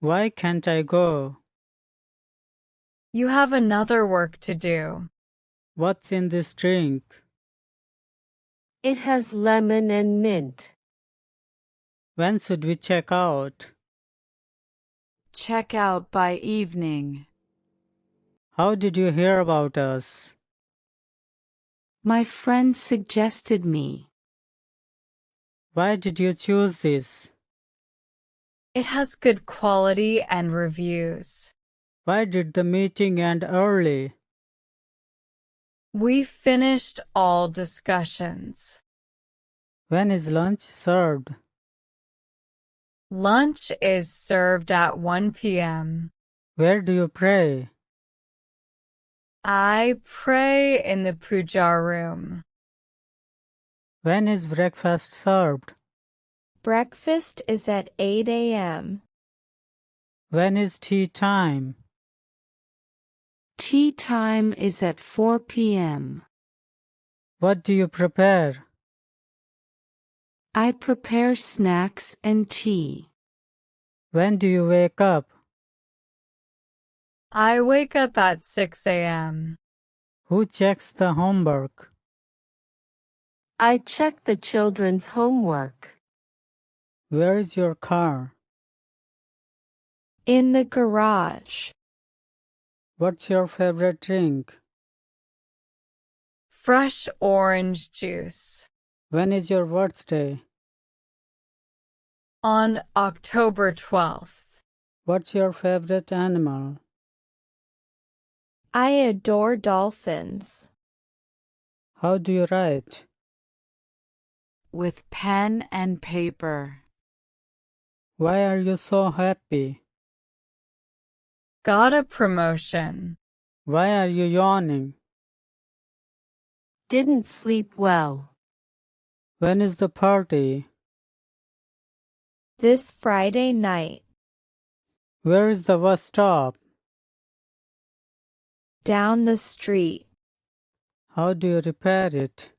Why can't I go? You have another work to do. What's in this drink? It has lemon and mint. When should we check out? Check out by evening. How did you hear about us? My friend suggested me. Why did you choose this? It has good quality and reviews. Why did the meeting end early? We finished all discussions. When is lunch served? Lunch is served at 1 p.m. Where do you pray? I pray in the puja room. When is breakfast served? Breakfast is at 8 a.m. When is tea time? Tea time is at 4 p.m. What do you prepare? I prepare snacks and tea. When do you wake up? I wake up at 6 a.m. Who checks the homework? I check the children's homework. Where is your car? In the garage. What's your favorite drink? Fresh orange juice. When is your birthday? On October 12th. What's your favorite animal? I adore dolphins. How do you write? With pen and paper. Why are you so happy? Got a promotion. Why are you yawning? Didn't sleep well. When is the party? This Friday night. Where is the bus stop? Down the street. How do you repair it?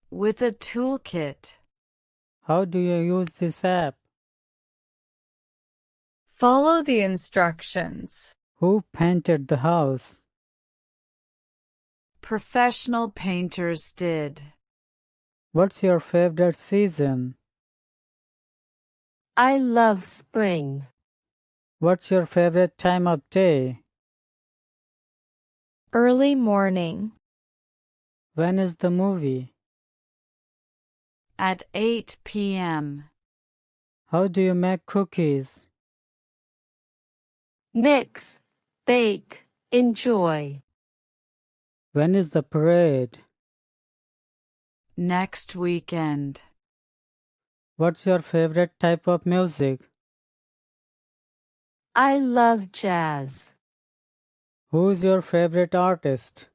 With a toolkit. How do you use this app? Follow the instructions. Who painted the house? Professional painters did. What's your favorite season? I love spring. What's your favorite time of day? Early morning. When is the movie? At 8 p.m. How do you make cookies? Mix, bake, enjoy. When is the parade? Next weekend. What's your favorite type of music? I love jazz. Who's your favorite artist?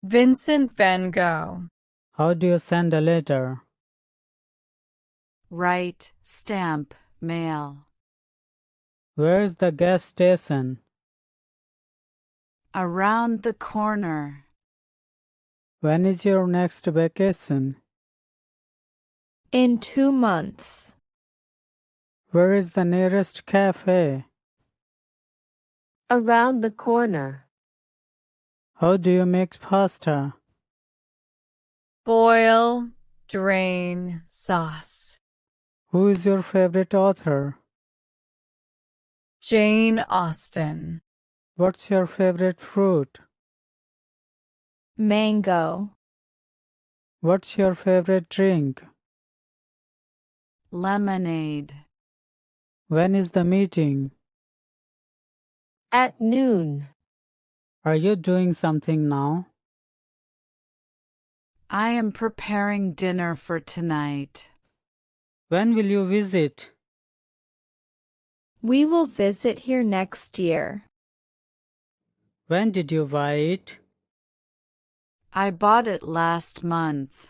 Vincent van Gogh. How do you send a letter? Write, stamp, mail. Where is the gas station? Around the corner. When is your next vacation? In 2 months. Where is the nearest cafe? Around the corner. How do you make pasta? Boil, drain, sauce. Who is your favorite author? Jane Austen. What's your favorite fruit? Mango. What's your favorite drink? Lemonade. When is the meeting? At noon. Are you doing something now? I am preparing dinner for tonight. When will you visit? We will visit here next year. When did you buy it? I bought it last month.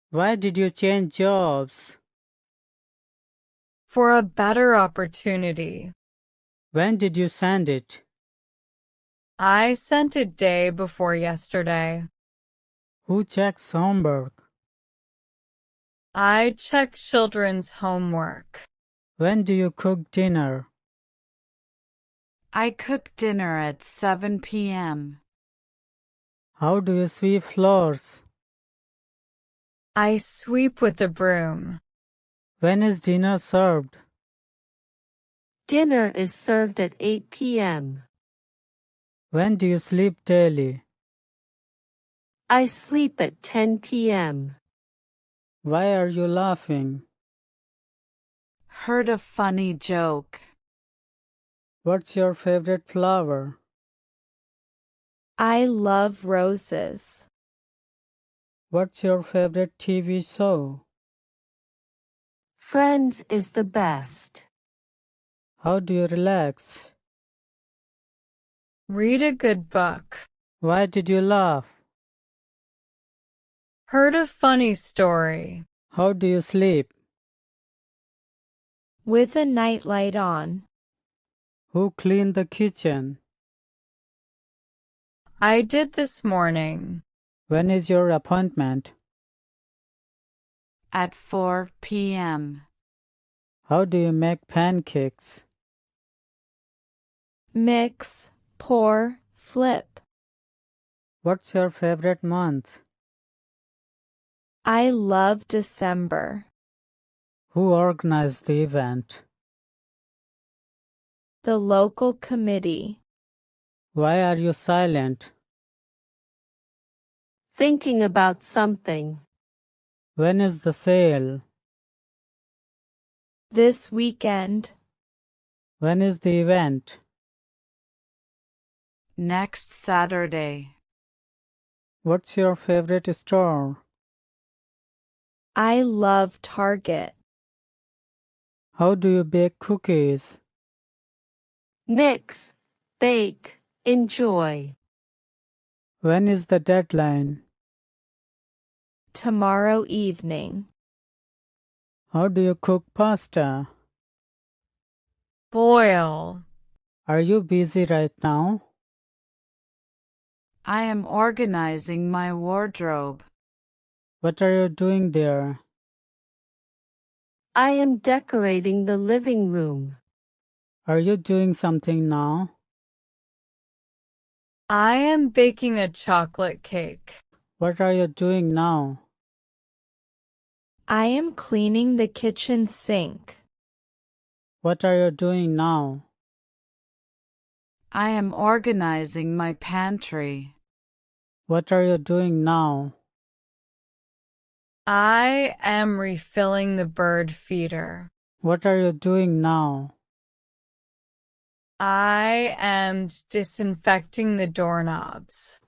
Why did you change jobs? For a better opportunity. When did you send it? I sent it day before yesterday. Who checks homework? I check children's homework. When do you cook dinner? I cook dinner at 7 p.m. How do you sweep floors? I sweep with a broom. When is dinner served? Dinner is served at 8 p.m. When do you sleep daily? I sleep at 10 p.m. Why are you laughing? Heard a funny joke. What's your favorite flower? I love roses. What's your favorite TV show? Friends is the best. How do you relax? Read a good book. Why did you laugh? Heard a funny story. How do you sleep? With a nightlight on. Who cleaned the kitchen? I did this morning. When is your appointment? At 4 p.m. How do you make pancakes? Mix, pour, flip. What's your favorite month? I love December. Who organized the event? The local committee. Why are you silent? Thinking about something. When is the sale? This weekend. When is the event? Next Saturday. What's your favorite store? I love Target. How do you bake cookies? Mix, bake, enjoy. When is the deadline? Tomorrow evening. How do you cook pasta? Boil. Are you busy right now? I am organizing my wardrobe. What are you doing there? I am decorating the living room. Are you doing something now? I am baking a chocolate cake. What are you doing now? I am cleaning the kitchen sink. What are you doing now? I am organizing my pantry. What are you doing now? I am refilling the bird feeder. What are you doing now? I am disinfecting the doorknobs.